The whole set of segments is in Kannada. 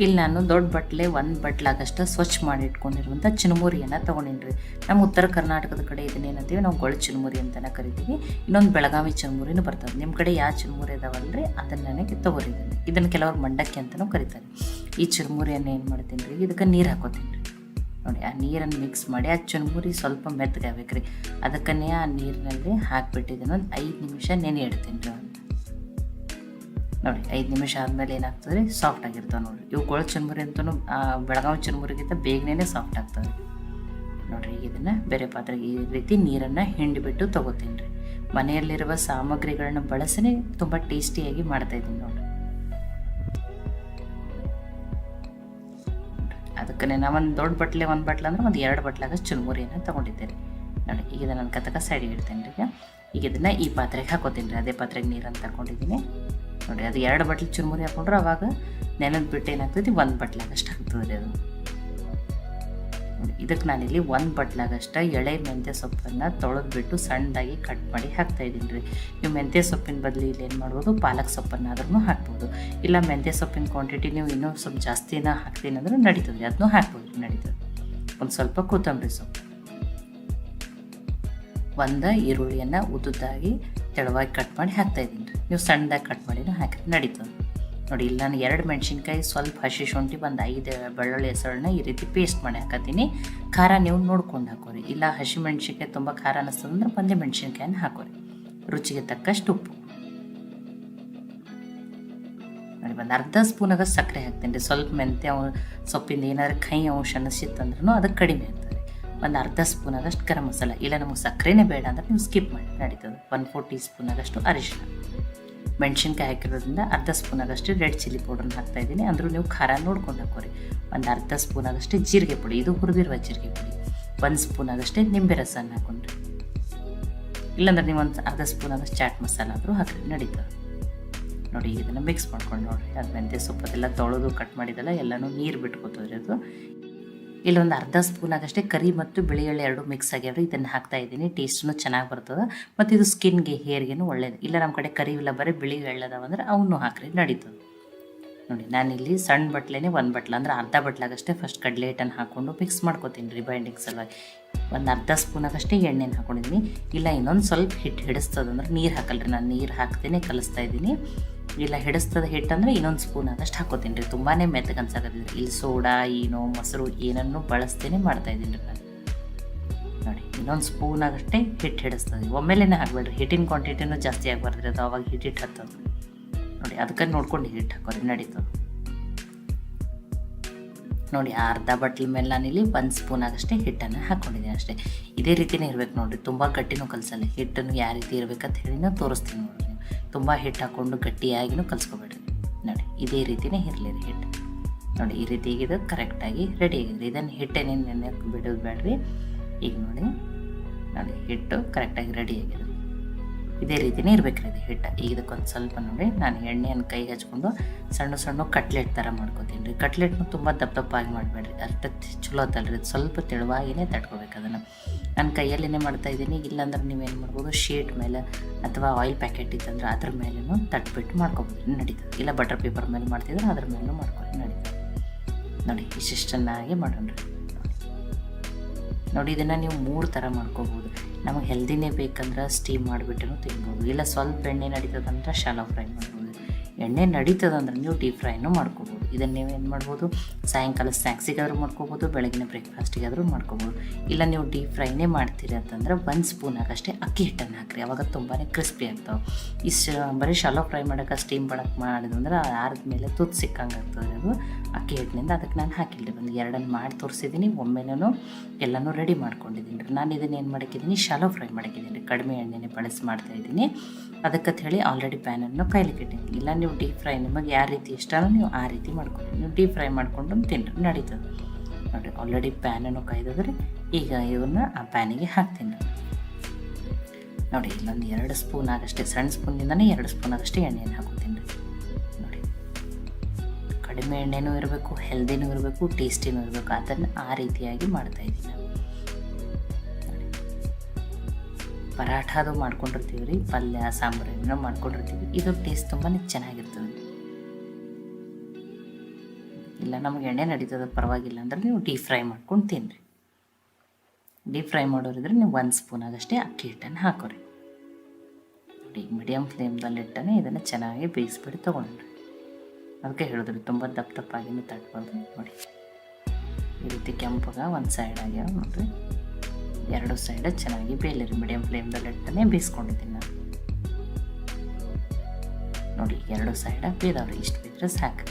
ಇಲ್ಲಿ ನಾನು ದೊಡ್ಡ ಬಟ್ಲೆ ಒಂದು ಬಟ್ಲಾಗಷ್ಟು ಸ್ವಚ್ಛ ಮಾಡಿ ಇಟ್ಕೊಂಡಿರುವಂಥ ಚಿನ್ಮುರಿಯನ್ನು ತೊಗೊಂಡಿನಿ. ನಮ್ಮ ಉತ್ತರ ಕರ್ನಾಟಕದ ಕಡೆ ಇದನ್ನೇನಂತೀವಿ ನಾವು ಗೊಳ ಚಿನ್ಮುರಿ ಅಂತಲೇ ಕರಿತೀವಿ. ಇನ್ನೊಂದು ಬೆಳಗಾವಿ ಚಿನ್ಮುರಿನೂ ಬರ್ತದೆ. ನಿಮ್ಮ ಕಡೆ ಯಾವ ಚಿನ್ಮುರಿ ಇದಾವಲ್ರಿ ಅದನ್ನು ನನಗೆ ತೊಗೊರಿ. ಇದನ್ನು ಕೆಲವರು ಮಂಡಕ್ಕಿ ಅಂತಲೂ ಕರೀತಾರೆ. ಈ ಚಿನ್ಮುರಿಯನ್ನು ಏನು ಮಾಡ್ತೀನಿ ರೀ, ಇದಕ್ಕೆ ನೀರು ಹಾಕೋತೀನಿ ರೀ. ನೋಡಿ, ಆ ನೀರನ್ನು ಮಿಕ್ಸ್ ಮಾಡಿ ಆ ಚುನ್ಮುರಿ ಸ್ವಲ್ಪ ಮೆತ್ತಗಾಗಬೇಕು ರೀ. ಅದಕ್ಕನ್ನೇ ಆ ನೀರಿನಲ್ಲಿ ಹಾಕಿಬಿಟ್ಟಿದ್ದೀನಿ. ಒಂದು 5 ನಿಮಿಷ ನೆನೆ ಇಡ್ತೀನಿ ರೀ. ನೋಡಿ, 5 ನಿಮಿಷ ಆದಮೇಲೆ ಏನಾಗ್ತದೆ ರೀ, ಸಾಫ್ಟ್ ಆಗಿರ್ತಾವೆ ನೋಡಿರಿ. ಇವು ಗೊಳ ಚುನ್ಮುರಿ ಅಂತಲೂ ಬೆಳಗಾವಿ ಚುನ್ಮುರಿಗಿಂತ ಬೇಗನೆ ಸಾಫ್ಟ್ ಆಗ್ತವೆ ನೋಡಿರಿ. ಈಗ ಇದನ್ನು ಬೇರೆ ಪಾತ್ರೆಗೆ ಈ ರೀತಿ ನೀರನ್ನು ಹಿಂಡಿಬಿಟ್ಟು ತೊಗೋತೀನಿ ರೀ. ಮನೆಯಲ್ಲಿರುವ ಸಾಮಗ್ರಿಗಳನ್ನ ಬಳಸಿನೇ ತುಂಬ ಟೇಸ್ಟಿಯಾಗಿ ಮಾಡ್ತಾಯಿದ್ದೀನಿ ನೋಡಿ. ಅದಕ್ಕೆ ನಾನು ಒಂದು ದೊಡ್ಡ ಬಟ್ಲೆ ಒಂದು ಬಟ್ಲೆ ಅಂದ್ರೆ ಒಂದು 2 ಬಟ್ಲಾಗಷ್ಟು ಚುನ್ಮುರಿಯನ್ನು ತೊಗೊಂಡಿದ್ದೇನೆ ನೋಡಿ. ಈಗ ಇದನ್ನು ನನ್ನ ಕತ್ತಕ ಸೈಡಿಗೆ ಇಡ್ತೇನೆ ರೀ. ಈಗ ಇದನ್ನು ಈ ಪಾತ್ರೆಗೆ ಹಾಕೋತೀನಿ ರೀ. ಅದೇ ಪಾತ್ರೆಗೆ ನೀರನ್ನು ತಗೊಂಡಿದ್ದೀನಿ ನೋಡಿ. ಅದು 2 ಬಟ್ಲೆ ಚುನ್ಮುರಿ ಹಾಕೊಂಡ್ರೆ ಅವಾಗ ನೆನೆದು ಬಿಟ್ಟು ಏನಾಗ್ತೈತಿ 1 ಬಟ್ಲಾಗಷ್ಟು ಆಗ್ತದೆ ರೀ ಅದು ನೋಡಿ. ಇದಕ್ಕೆ ನಾನಿಲ್ಲಿ 1 ಬಟ್ಲಾಗಷ್ಟು ಎಳೆ ಮೆಂತ್ಯ ಸೊಪ್ಪನ್ನು ತೊಳೆದ್ಬಿಟ್ಟು ಸಣ್ಣದಾಗಿ ಕಟ್ ಮಾಡಿ ಹಾಕ್ತಾಯಿದ್ದೀನಿ ರೀ. ನೀವು ಮೆಂತ್ಯ ಸೊಪ್ಪಿನ ಬದಲು ಇಲ್ಲಿ ಏನು ಮಾಡ್ಬೋದು, ಪಾಲಕ್ ಸೊಪ್ಪನ್ನಾದ್ರೂ ಹಾಕ್ಬೋದು. ಇಲ್ಲ ಮೆಂತ್ಯ ಸೊಪ್ಪಿನ ಕ್ವಾಂಟಿಟಿ ನೀವು ಇನ್ನೂ ಸ್ವಲ್ಪ ಜಾಸ್ತಿನ ಹಾಕ್ತೀನಿ ಅಂದ್ರೆ ನಡೀತದೆ ರೀ, ಅದನ್ನೂ ಹಾಕ್ಬೋದು ರೀ, ನಡೀತದೆ. ಒಂದು ಸ್ವಲ್ಪ ಕೊತ್ತಂಬರಿ ಸೊಪ್ಪು, ಒಂದು ಈರುಳ್ಳಿಯನ್ನು ಉದ್ದುದ್ದಾಗಿ ತೆಳುವಾಗಿ ಕಟ್ ಮಾಡಿ ಹಾಕ್ತಾಯಿದ್ದೀನಿ ರೀ. ನೀವು ಸಣ್ಣದಾಗಿ ಕಟ್ ಮಾಡಿನೂ ಹಾಕಿದ್ರೆ ನಡೀತದೆ ನೋಡಿ. ಇಲ್ಲಿ ನಾನು 2 ಮೆಣಸಿನ್ಕಾಯಿ, ಸ್ವಲ್ಪ ಹಸಿ ಶುಂಠಿ, ಒಂದು 5 ಬೆಳ್ಳುಳ್ಳಿ ಹೆಸರನ್ನ ಈ ರೀತಿ ಪೇಸ್ಟ್ ಮಾಡಿ ಹಾಕತ್ತೀನಿ. ಖಾರ ನೀವು ನೋಡ್ಕೊಂಡು ಹಾಕೋರಿ. ಇಲ್ಲ ಹಸಿ ಮೆಣಸಿನ್ಕಾಯಿ ತುಂಬ ಖಾರ ಅನ್ನಿಸ್ತದಂದ್ರೆ ಒಂದೇ ಮೆಣಸಿನ್ಕಾಯಿನ ಹಾಕೋರಿ. ರುಚಿಗೆ ತಕ್ಕಷ್ಟು ಉಪ್ಪು ನೋಡಿ. ಒಂದು ಅರ್ಧ ಸ್ಪೂನಾಗ ಸಕ್ಕರೆ ಹಾಕ್ತೀನಿ ರೀ. ಸ್ವಲ್ಪ ಮೆಂತ್ಯ ಸೊಪ್ಪಿಂದ ಏನಾದ್ರು ಕೈ ಅಂಶ ಅನ್ನಿಸಿತ್ತಂದ್ರೂ ಅದಕ್ಕೆ ಕಡಿಮೆ ಆಗ್ತದೆ. ಒಂದು ಅರ್ಧ ಸ್ಪೂನಾಗಷ್ಟು ಗರಂ ಮಸಾಲ, ಇಲ್ಲ ನಮಗೆ ಸಕ್ಕರೆನೇ ಬೇಡ ಅಂದ್ರೆ ನೀವು ಸ್ಕಿಪ್ ಮಾಡಿ ನಡೀತದೆ. 1/4 ಟೀ ಸ್ಪೂನಾಗಷ್ಟು ಅರಿಶಿನ, ಮೆಣಸಿನ್ಕಾಯಿ ಹಾಕಿರೋದ್ರಿಂದ ಅರ್ಧ ಸ್ಪೂನಾಗಷ್ಟು ರೆಡ್ ಚಿಲ್ಲಿ ಪೌಡ್ರನ್ನ ಹಾಕ್ತಾಯಿದ್ದೀನಿ. ಅಂದರೂ ನೀವು ಖಾರ ನೋಡ್ಕೊಂಡು ಹಾಕೋರಿ. ಒಂದು ಅರ್ಧ ಸ್ಪೂನಾಗಷ್ಟು ಜೀರಿಗೆ ಪುಡಿ, ಇದು ಹುರಿದಿರುವ ಜೀರಿಗೆ ಪುಡಿ. 1 ಸ್ಪೂನಾಗಷ್ಟೇ ನಿಂಬೆ ರಸನ ಹಾಕೊಂಡ್ರಿ. ಇಲ್ಲಾಂದ್ರೆ ನೀವು ಒಂದು ಅರ್ಧ ಸ್ಪೂನಾಗಷ್ಟು ಚಾಟ್ ಮಸಾಲ ಆದರೂ ಹಾಕಿ ನಡೀತದೆ ನೋಡಿ. ಇದನ್ನು ಮಿಕ್ಸ್ ಮಾಡ್ಕೊಂಡು ನೋಡಿರಿ. ಅದು ಮೆಂತ್ಯ ಸೊಪ್ಪದೆಲ್ಲ ತೊಳೆದು ಕಟ್ ಮಾಡಿದೆಲ್ಲ ಎಲ್ಲನೂ ನೀರು ಬಿಟ್ಕೋತದ್ರಿ ಅದು. ಇಲ್ಲೊಂದು ಅರ್ಧ ಸ್ಪೂನಾಗಷ್ಟೇ ಕರಿ ಮತ್ತು ಬಿಳಿ ಎಳ್ಳು 2 ಮಿಕ್ಸ್ ಆಗ್ಯಾವ್ರಿ. ಇದನ್ನು ಹಾಕ್ತಾಯಿದ್ದೀನಿ. ಟೇಸ್ಟೂ ಚೆನ್ನಾಗಿ ಬರ್ತದೆ ಮತ್ತು ಇದು ಸ್ಕಿನ್ಗೆ, ಹೇರ್ಗೆನೂ ಒಳ್ಳೇದು. ಇಲ್ಲ ನಮ್ಮ ಕಡೆ ಕರಿ ಇಲ್ಲ ಬರೀ ಬಿಳಿ ಎಳ್ಳದಾವಂದ್ರೆ ಅವನ್ನೂ ಹಾಕ್ರಿ, ನಡೀತದೆ ನೋಡಿ. ನಾನಿಲ್ಲಿ ಸಣ್ಣ ಬಟ್ಲೆನೇ 1 ಬಟ್ಲ ಅಂದ್ರೆ ಅರ್ಧ ಬಟ್ಲಾಗಷ್ಟೇ ಫಸ್ಟ್ ಕಡಲೆ ಹಿಟ್ಟನ್ನು ಹಾಕ್ಕೊಂಡು ಮಿಕ್ಸ್ ಮಾಡ್ಕೊತೀನಿ ರೀ ಬೈಂಡಿಂಗ್ ಸಲುವಾಗಿ. ಒಂದು ಅರ್ಧ ಸ್ಪೂನಾಗಷ್ಟೇ ಎಣ್ಣೆನ ಹಾಕೊಂಡಿದ್ದೀನಿ. ಇಲ್ಲ ಇನ್ನೊಂದು ಸ್ವಲ್ಪ ಹಿಟ್ಟು ಹಿಡಿಸ್ತದಂದ್ರೆ ನೀರು ಹಾಕಲ್ರಿ, ನಾನು ನೀರು ಹಾಕ್ತೇನೆ ಕಲಿಸ್ತಾ ಇದ್ದೀನಿ. ಇಲ್ಲ ಹಿಡಿಸ್ತದ ಹಿಟ್ಟಂದ್ರೆ ಇನ್ನೊಂದು ಸ್ಪೂನಾಗಷ್ಟು ಹಾಕೋತೀನಿ ರೀ. ತುಂಬಾ ಮೆತ್ತಗೆ ಅನ್ಸಾಕತ್ತಿದ್ರಿ. ಇಲ್ಲಿ ಸೋಡಾ ಏನೋ ಮೊಸರು ಏನನ್ನು ಬಳಸ್ತೇನೆ ಮಾಡ್ತಾಯಿದ್ದೀನಿ ರೀ ನಾನು ನೋಡಿ. ಇನ್ನೊಂದು ಸ್ಪೂನಾಗಷ್ಟೇ ಹಿಟ್ಟು ಹಿಡಿಸ್ತದೆ. ಒಮ್ಮೆಲೇ ಹಾಕ್ಬೇಡ್ರಿ, ಹಿಟ್ಟಿನ ಕ್ವಾಂಟಿಟಿನೂ ಜಾಸ್ತಿ ಆಗಬಾರ್ದ್ರಿ, ಅದು ಅವಾಗ ಹಿಟ್ಟು ಹತ್ತದ ನೋಡಿ. ಅದಕ್ಕೆ ನೋಡ್ಕೊಂಡು ಹಿಟ್ಟು ಹಾಕೋರಿ, ನಡೀತದೆ ನೋಡಿ. ಅರ್ಧ ಬಟ್ಲ ಮೇಲೆ ನಾನಿಲ್ಲಿ 1 ಸ್ಪೂನಾಗಷ್ಟೇ ಹಿಟ್ಟನ್ನು ಹಾಕ್ಕೊಂಡಿದ್ದೀನಿ ಅಷ್ಟೇ. ಇದೇ ರೀತಿಯೇ ಇರ್ಬೇಕು ನೋಡಿರಿ. ತುಂಬ ಗಟ್ಟಿನೂ ಕಲಸಲ್ಲ, ಹಿಟ್ಟನ್ನು ಯಾವ ರೀತಿ ಇರ್ಬೇಕಂತ ಹೇಳಿ ನಾವು ತೋರಿಸ್ತೀನಿ ನೋಡಿರಿ. ನೀವು ತುಂಬ ಹಿಟ್ಟು ಹಾಕ್ಕೊಂಡು ಗಟ್ಟಿಯಾಗಿನೂ ಕಲಿಸ್ಕೊಬೇಡ್ರಿ ನೋಡಿ. ಇದೇ ರೀತಿಯೇ ಇರಲಿ ರೀ ಹಿಟ್ಟು ನೋಡಿ. ಈ ರೀತಿ ಈಗ ಇದು ಕರೆಕ್ಟಾಗಿ ರೆಡಿ ಆಗಿದೆ. ಇದನ್ನು ಹಿಟ್ಟೇನೇನು ನೆನೆ ಬಿಡೋದು ಬೇಡ್ರಿ. ಈಗ ನೋಡಿ ಹಿಟ್ಟು ಕರೆಕ್ಟಾಗಿ ರೆಡಿ ಆಗಿದೆ. ಇದೇ ರೀತಿಯೇ ಇರಬೇಕು ರೀ ಇದು ಹಿಟ್ಟು. ಈಗ ಇದಕ್ಕೊಂದು ಸ್ವಲ್ಪ ನೋಡಿ ನಾನು ಎಣ್ಣೆಯನ್ನು ಕೈಗೆ ಹಚ್ಕೊಂಡು ಸಣ್ಣ ಸಣ್ಣ ಕಟ್ಲೆಟ್ ಥರ ಮಾಡ್ಕೊತೀನಿ ರೀ. ಕಟ್ಲೆಟ್ನು ತುಂಬ ದಪ್ಪದಾಗಿ ಮಾಡಬೇಡ್ರಿ, ಅರ್ಥ ಚಲೋ ಅತ್ತಲ್ರಿ. ಇದು ಸ್ವಲ್ಪ ತೆಳುವಾಗಿಯೇ ತಡ್ಕೋಬೇಕು ಅದನ್ನು. ನಾನು ಕೈಯಲ್ಲೇ ಮಾಡ್ತಾಯಿದ್ದೀನಿ. ಇಲ್ಲಾಂದ್ರೆ ನೀವೇನು ಮಾಡ್ಬೋದು, ಶೀಟ್ ಮೇಲೆ ಅಥವಾ ಆಯಿಲ್ ಪ್ಯಾಕೆಟ್ ಇತ್ತಂದ್ರೆ ಅದ್ರ ಮೇಲೂ ತಟ್ಬಿಟ್ಟು ಮಾಡ್ಕೊಬೋದು, ನಡೀತದೆ. ಇಲ್ಲ ಬಟರ್ ಪೇಪರ್ ಮೇಲೆ ಮಾಡ್ತಿದ್ರೆ ಅದ್ರ ಮೇಲೂ ಮಾಡ್ಕೊಂಡು ನಡೀತದೆ ನೋಡಿ. ಇಷ್ಟಿಷ್ಟನ್ನಾಗಿ ಮಾಡೋಣ ರೀ ನೋಡಿ. ಇದನ್ನು ನೀವು 3 ಥರ ಮಾಡ್ಕೋಬೋದು. ನಮಗೆ ಹೆಲ್ದಿನೇ ಬೇಕಂದ್ರೆ ಸ್ಟೀಮ್ ಮಾಡಿಬಿಟ್ಟು ತಿನ್ಬೋದು. ಇಲ್ಲ ಸ್ವಲ್ಪ ಎಣ್ಣೆ ನಡೀತದಂದ್ರೆ ಶಾಲೋ ಫ್ರೈ ಮಾಡ್ಬೋದು. ಎಣ್ಣೆ ನಡೀತದಂದ್ರೆ ನೀವು ಡೀಪ್ ಫ್ರೈನೂ ಮಾಡ್ಕೋಬೋದು. ಇದನ್ನು ನೀವು ಏನು ಮಾಡ್ಬೋದು, ಸಾಯಂಕಾಲ ಸ್ನ್ಯಾಕ್ಸಿಗಾದರೂ ಮಾಡ್ಕೋಬೋದು, ಬೆಳಗಿನ ಬ್ರೇಕ್ಫಾಸ್ಟಿಗಾದರೂ ಮಾಡ್ಕೋಬೋದು. ಇಲ್ಲ ನೀವು ಡೀಪ್ ಫ್ರೈನೇ ಮಾಡ್ತೀರಿ ಅಂತಂದ್ರೆ 1 ಸ್ಪೂನಾಗಷ್ಟೇ ಅಕ್ಕಿ ಹಿಟ್ಟನ್ನು ಹಾಕಿರಿ, ಅವಾಗ ತುಂಬಾ ಕ್ರಿಸ್ಪಿ ಆಗ್ತಾವೆ. ಬರೀ ಶಾಲೋ ಫ್ರೈ ಮಾಡೋಕೆ ಸ್ಟೀಮ್ ಮಾಡೋಕ್ಕೆ ಮಾಡಿದಂದ್ರೆ ಆರಿದ ಮೇಲೆ ತುತ್ತು ಸಿಕ್ಕಂಗೆ ಆಗ್ತದೆ ಅದು ಅಕ್ಕಿ ಹಿಟ್ಟಿನಿಂದ. ಅದಕ್ಕೆ ನಾನು ಹಾಕಿಲ್ಲ, ಒಂದು 2 ಮಾಡಿ ತೋರಿಸಿದ್ದೀನಿ. ಒಮ್ಮೆನೂ ಎಲ್ಲನೂ ರೆಡಿ ಮಾಡ್ಕೊಂಡಿದ್ದೀನಿ ರೀ. ನಾನು ಇದನ್ನು ಏನು ಮಾಡಿದ್ದೀನಿ, ಶಾಲೋ ಫ್ರೈ ಮಾಡಿದ್ದೀನಿ ರೀ. ಕಡಿಮೆ ಎಣ್ಣೆನೇ ಬಳಸಿ ಮಾಡ್ತಾಯಿದ್ದೀನಿ. ಅದಕ್ಕಂತ ಹೇಳಿ ಆಲ್ರೆಡಿ ಪ್ಯಾನನ್ನು ಕಾಯ್ಲಿಕ್ಕೆ ಇಟ್ಟಿದ್ದೀನಿ. ಇಲ್ಲ ನೀವು ಡೀಪ್ ಫ್ರೈ ನಿಮಗೆ ಯಾವ ರೀತಿ ಇಷ್ಟನೋ ನೀವು ಆ ರೀತಿ ಮಾಡ್ಕೊಂಡು ನೀವು ಡೀಪ್ ಫ್ರೈ ಮಾಡ್ಕೊಂಡು ತಿನ್ನಿರಿ, ನಡೀತದೆ ನೋಡಿ. ಆಲ್ರೆಡಿ ಪ್ಯಾನನ್ನು ಕಾಯ್ದಿದ್ರೆ ಈಗ ಇವನ್ನ ಆ ಪ್ಯಾನಿಗೆ ಹಾಕ್ತೀನಿ ನೋಡಿ. ಇಲ್ಲೊಂದು 2 ಸ್ಪೂನ್ ಆಗಷ್ಟೇ, ಸಣ್ಣ ಸ್ಪೂನಿಂದನೇ 2 ಸ್ಪೂನ್ ಆಗಷ್ಟೇ ಎಣ್ಣೆಯನ್ನು ಹಾಕೋತೀನಿ ರೀ ನೋಡಿ. ಕಡಿಮೆ ಎಣ್ಣೆನೂ ಇರಬೇಕು, ಹೆಲ್ದಿನೂ ಇರಬೇಕು, ಟೇಸ್ಟಿನೂ ಇರಬೇಕು. ಅದನ್ನು ಆ ರೀತಿಯಾಗಿ ಮಾಡ್ತಾಯಿದ್ದೀನಿ ನಾವು. ಪರಾಠ ಅದು ಮಾಡ್ಕೊಂಡಿರ್ತೀವಿ ರೀ, ಪಲ್ಯ ಸಾಂಬಾರು ಏನೋ ಮಾಡ್ಕೊಂಡಿರ್ತೀವಿ. ಇದು ಟೇಸ್ಟ್ ತುಂಬಾ ಚೆನ್ನಾಗಿರ್ತದೆ. ಇಲ್ಲ ನಮ್ಗೆ ಎಣ್ಣೆ ನಡೀತದೆ ಪರವಾಗಿಲ್ಲ ಅಂದರೆ ನೀವು ಡೀಪ್ ಫ್ರೈ ಮಾಡ್ಕೊಂಡು ತಿನ್ನಿರಿ. ಡೀಪ್ ಫ್ರೈ ಮಾಡೋರಿದ್ರೆ ನೀವು 1 ಸ್ಪೂನಾಗಷ್ಟೇ ಅಕ್ಕಿ ಹಿಟ್ಟನ್ನು ಹಾಕೋರಿ. ನೋಡಿ ಮೀಡಿಯಮ್ ಫ್ಲೇಮ್ದಲ್ಲಿ ಇಟ್ಟನೆ ಇದನ್ನು ಚೆನ್ನಾಗಿ ಬೇಯಿಸ್ಬಿಟ್ಟು ತೊಗೊಂಡ್ರಿ. ಅದಕ್ಕೆ ಹೇಳಿದ್ರಿ ತುಂಬ ದಪ್ಪಾಗಿನೂ ತಟ್ಬಾರ್ದು. ನೋಡಿ ಈ ರೀತಿ ಕೆಂಪಾಗ ಒಂದು ಸೈಡ್ ಆಗ್ಯಾವ ನೋಡಿರಿ, 2 ಸೈಡ್ ಚೆನ್ನಾಗಿ ಬೇಯಲಿರಿ. ಮೀಡಿಯಮ್ ಫ್ಲೇಮ್ದಲ್ಲಿ ಇಟ್ಟನೆ ಬೇಯಿಸ್ಕೊಂಡಿದ್ದೀನಿ ನಾನು. ನೋಡಿ 2 ಸೈಡ ಬೇಯ್ದವ್ರಿ, ಇಷ್ಟು ಬೇಯ್ದ್ರೆ ಸಾಕು.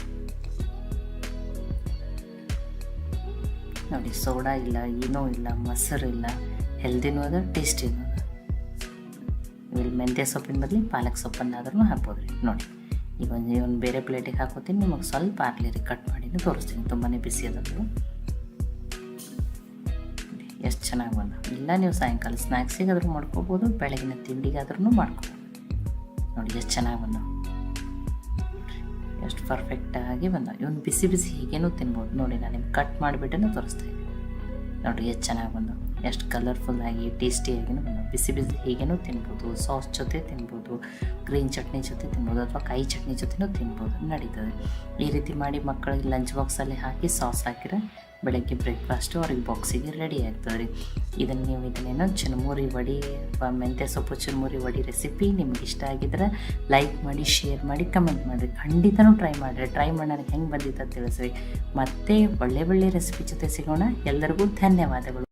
ನೋಡಿ ಸೋಡಾ ಇಲ್ಲ, ಏನೂ ಇಲ್ಲ, ಮೊಸರು ಇಲ್ಲ, ಹೆಲ್ದಿನೂ ಅದ, ಟೇಸ್ಟಿನೂ ಅದ. ಇಲ್ಲಿ ಮೆಂತ್ಯ ಸೊಪ್ಪಿನ ಬದಲು ಪಾಲಕ್ ಸೊಪ್ಪನ್ನಾದ್ರೂ ಹಾಕ್ಬೋದ್ರಿ. ನೋಡಿ ಈಗ ಒಂದು ಬೇರೆ ಪ್ಲೇಟಿಗೆ ಹಾಕೋತೀನಿ, ನಿಮಗೆ ಸ್ವಲ್ಪ ಹಾಕ್ಲಿರಿ, ಕಟ್ ಮಾಡಿನೂ ತೋರಿಸ್ತೀನಿ. ತುಂಬಾ ಬಿಸಿ ಅದದು. ಎಷ್ಟು ಚೆನ್ನಾಗಿ ಬಂದ. ಇಲ್ಲ ನೀವು ಸಾಯಂಕಾಲ ಸ್ನ್ಯಾಕ್ಸಿಗಾದ್ರೂ ಮಾಡ್ಕೋಬೋದು, ಬೆಳಗಿನ ತಿಂಡಿಗಾದ್ರೂ ಮಾಡ್ಕೋಬೋದು. ನೋಡಿ ಎಷ್ಟು ಚೆನ್ನಾಗಿ ಬಂದ, ಎಷ್ಟು ಪರ್ಫೆಕ್ಟಾಗಿ ಬಂದ. ಇವನು ಬಿಸಿ ಬಿಸಿ ಹೀಗೇನೂ ತಿನ್ಬೋದು. ನೋಡಿ ನಾನು ನಿಮ್ಗೆ ಕಟ್ ಮಾಡಿಬಿಟ್ಟೇ ತೋರಿಸ್ತಾ ಇದ್ದೀನಿ. ನೋಡಿ ಎಷ್ಟು ಚೆನ್ನಾಗಿ ಬಂದು, ಎಷ್ಟು ಕಲರ್ಫುಲ್ಲಾಗಿ ಟೇಸ್ಟಿಯಾಗಿನೂ ಬಂದು. ಬಿಸಿ ಬಿಸಿ ಹೀಗೇನೂ ತಿನ್ಬೋದು, ಸಾಸ್ ಜೊತೆ ತಿನ್ಬೋದು, ಗ್ರೀನ್ ಚಟ್ನಿ ಜೊತೆ ತಿನ್ಬೋದು, ಅಥವಾ ಕಾಯಿ ಚಟ್ನಿ ಜೊತೆನೂ ತಿನ್ಬೋದು, ನಡೀತದೆ. ಈ ರೀತಿ ಮಾಡಿ ಮಕ್ಕಳಿಗೆ ಲಂಚ್ ಬಾಕ್ಸಲ್ಲಿ ಹಾಕಿ ಸಾಸ್ ಹಾಕಿದ್ರೆ ಬೆಳಗ್ಗೆ ಬ್ರೇಕ್ಫಾಸ್ಟು ಅವ್ರಿಗೆ ಬಾಕ್ಸಿಗೆ ರೆಡಿ ಆಗ್ತದೆ ರೀ. ಇದನ್ನೇನೋ ಚುರುಮುರಿ ವಡಿ ಅಥವಾ ಮೆಂತ್ಯ ಸೊಪ್ಪು ಚುರುಮುರಿ ವಡಿ ರೆಸಿಪಿ ನಿಮ್ಗೆ ಇಷ್ಟ ಆಗಿದ್ರೆ ಲೈಕ್ ಮಾಡಿ, ಶೇರ್ ಮಾಡಿ, ಕಮೆಂಟ್ ಮಾಡಿರಿ. ಖಂಡಿತನೂ ಟ್ರೈ ಮಾಡಿರಿ. ಟ್ರೈ ಮಾಡಿ ನನಗೆ ಹೆಂಗೆ ಬಂದಿತ್ತು ಅಂತ ತಿಳಿಸ್ರಿ. ಮತ್ತೆ ಒಳ್ಳೆ ರೆಸಿಪಿ ಜೊತೆ ಸಿಗೋಣ. ಎಲ್ಲರಿಗೂ ಧನ್ಯವಾದಗಳು.